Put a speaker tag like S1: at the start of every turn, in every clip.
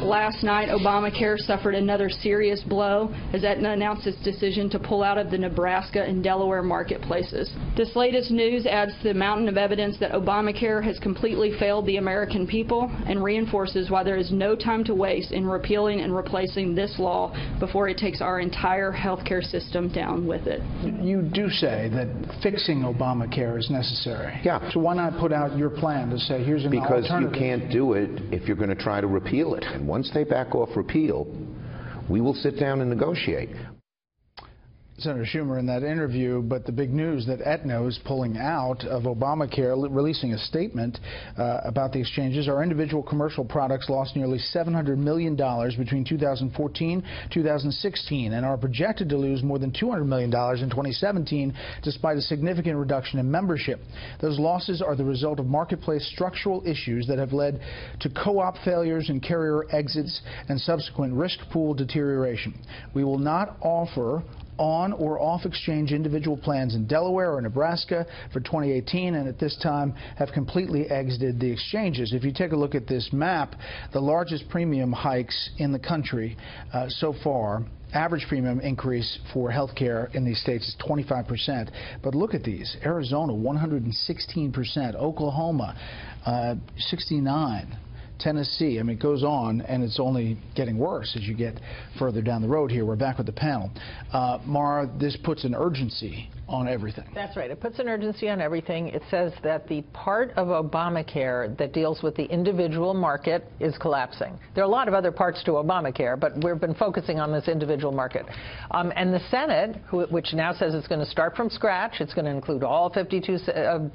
S1: Last night, Obamacare suffered another serious blow as Aetna announced its decision to pull out of the Nebraska and Delaware marketplaces. This latest news adds to the mountain of evidence that Obamacare has completely failed the American people and reinforces why there is no time to waste in repealing and replacing this law before it takes our entire health care system down with it.
S2: You do say that fixing Obamacare is necessary.
S3: Yeah.
S2: So why not put out your plan to say here's an alternative?
S3: Because you can't do it if you're going to try to repeal it. And once they back off repeal, we will sit down and negotiate.
S2: Senator Schumer in that interview, but the big news that Aetna is pulling out of Obamacare, releasing a statement about the exchanges. Our individual commercial products lost nearly $700 million between 2014 and 2016 and are projected to lose more than $200 million in 2017 despite a significant reduction in membership. Those losses are the result of marketplace structural issues that have led to co-op failures and carrier exits and subsequent risk pool deterioration. We will not offer on or off exchange individual plans in Delaware or Nebraska for 2018, and at this time have completely exited the exchanges. If you take a look at this map, the largest premium hikes in the country so far, average premium increase for health care in these states is 25%. But look at these. Arizona, 116%. Oklahoma, 69%. Tennessee, I mean, it goes on, and it's only getting worse as you get further down the road here. We're back with the panel. Mara, this puts an urgency on everything.
S4: That's right. It puts an urgency on everything. It says that the part of Obamacare that deals with the individual market is collapsing. There are a lot of other parts to Obamacare, but we've been focusing on this individual market. And the Senate, which now says it's going to start from scratch, it's going to include all 52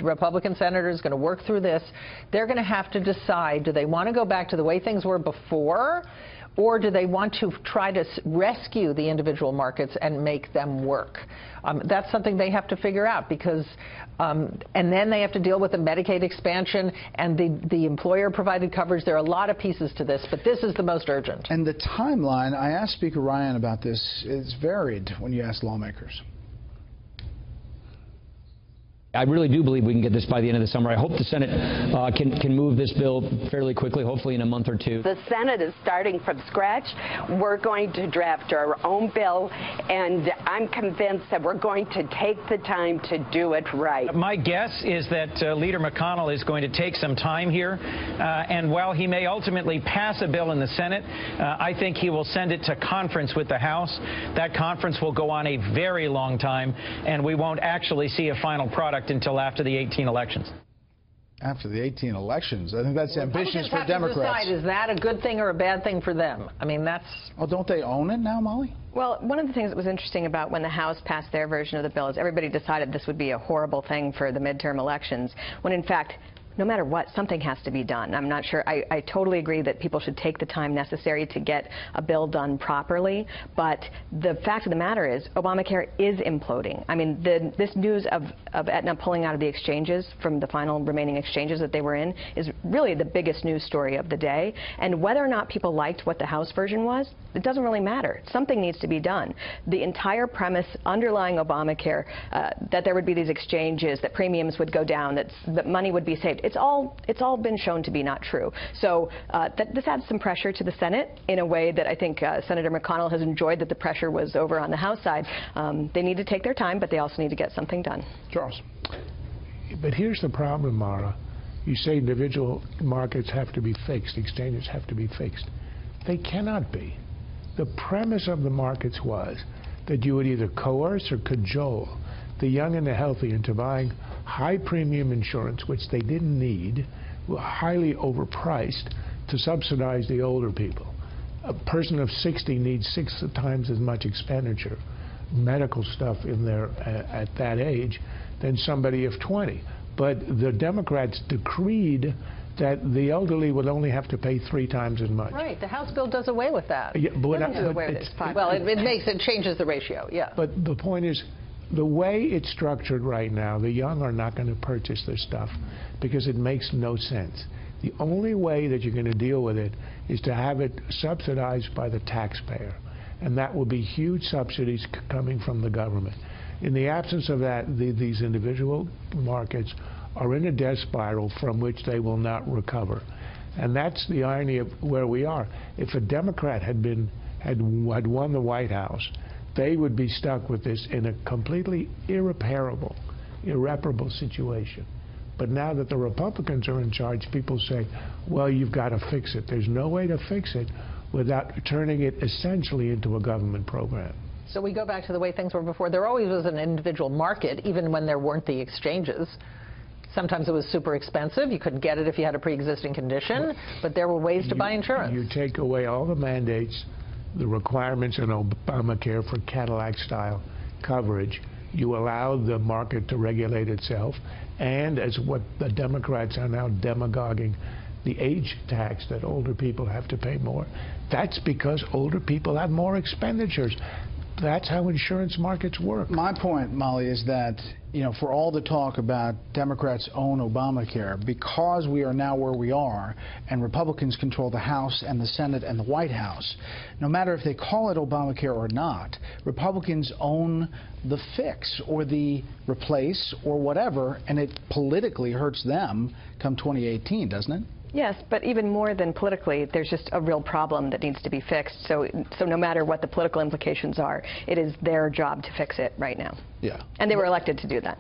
S4: Republican senators, going to work through this. They're going to have to decide, do they want to go back to the way things were before, or do they want to try to rescue the individual markets and make them work? That's something they have to figure out, because and then they have to deal with the Medicaid expansion and the employer-provided coverage. There are a lot of pieces to this, but this is the most urgent.
S2: And the timeline, I asked Speaker Ryan about this, is varied when you ask lawmakers.
S5: I really do believe we can get this by the end of the summer. I hope the Senate can move this bill fairly quickly, hopefully in a month or two.
S6: The Senate is starting from scratch. We're going to draft our own bill, and I'm convinced that we're going to take the time to do it right.
S7: My guess is that Leader McConnell is going to take some time here, and while he may ultimately pass a bill in the Senate, I think he will send it to conference with the House. That conference will go on a very long time, and we won't actually see a final product until after the 2018 elections.
S2: After the 2018 elections? I think that's ambitious for Democrats.
S4: Have to decide, is that a good thing or a bad thing for them? I mean, that's...
S2: Oh, don't they own it now, Molly?
S8: Well, one of the things that was interesting about when the House passed their version of the bill is everybody decided this would be a horrible thing for the midterm elections, when in fact, no matter what, something has to be done. I'm not sure. I totally agree that people should take the time necessary to get a bill done properly. But the fact of the matter is, Obamacare is imploding. I mean, this news of Aetna pulling out of the exchanges from the final remaining exchanges that they were in is really the biggest news story of the day. And whether or not people liked what the House version was, it doesn't really matter. Something needs to be done. The entire premise underlying Obamacare, that there would be these exchanges, that premiums would go down, that money would be saved, it's all been shown to be not true. So this adds some pressure to the Senate in a way that I think Senator McConnell has enjoyed that the pressure was over on the House side. They need to take their time, but they also need to get something done.
S2: Charles.
S9: But here's the problem, Mara. You say individual markets have to be fixed, exchanges have to be fixed. They cannot be. The premise of the markets was that you would either coerce or cajole the young and the healthy into buying high premium insurance, which they didn't need, highly overpriced, to subsidize the older people. A person of 60 needs 6 times as much expenditure, medical stuff in there at that age, than somebody of 20. But the Democrats decreed that the elderly would only have to pay 3 times as much.
S4: Right. The House bill does away with that.
S9: Yeah, but
S4: it doesn't do away with it. Well, it changes the ratio, yeah.
S9: But the point is, the way it's structured right now, the young are not going to purchase this stuff because it makes no sense. The only way that you're going to deal with it is to have it subsidized by the taxpayer. And that will be huge subsidies coming from the government. In the absence of that, these individual markets are in a death spiral from which they will not recover. And that's the irony of where we are. If a Democrat had won the White House, they would be stuck with this in a completely irreparable situation. But now that the Republicans are in charge, people say, well, you've got to fix it. There's no way to fix it without turning it essentially into a government program.
S4: So we go back to the way things were before. There always was an individual market, even when there weren't the exchanges. Sometimes it was super expensive. You couldn't get it if you had a pre-existing condition, but there were ways to buy insurance.
S9: You take away all the mandates, the requirements in Obamacare for Cadillac-style coverage. You allow the market to regulate itself, and as what the Democrats are now demagoguing, the age tax that older people have to pay more. That's because older people have more expenditures. That's how insurance markets work.
S2: My point, Molly, is that, you know, for all the talk about Democrats own Obamacare, because we are now where we are and Republicans control the House and the Senate and the White House, no matter if they call it Obamacare or not, Republicans own the fix or the replace or whatever, and it politically hurts them come 2018, doesn't it?
S8: Yes, but even more than politically, there's just a real problem that needs to be fixed. So no matter what the political implications are, it is their job to fix it right now.
S2: Yeah.
S8: And they were elected to do that.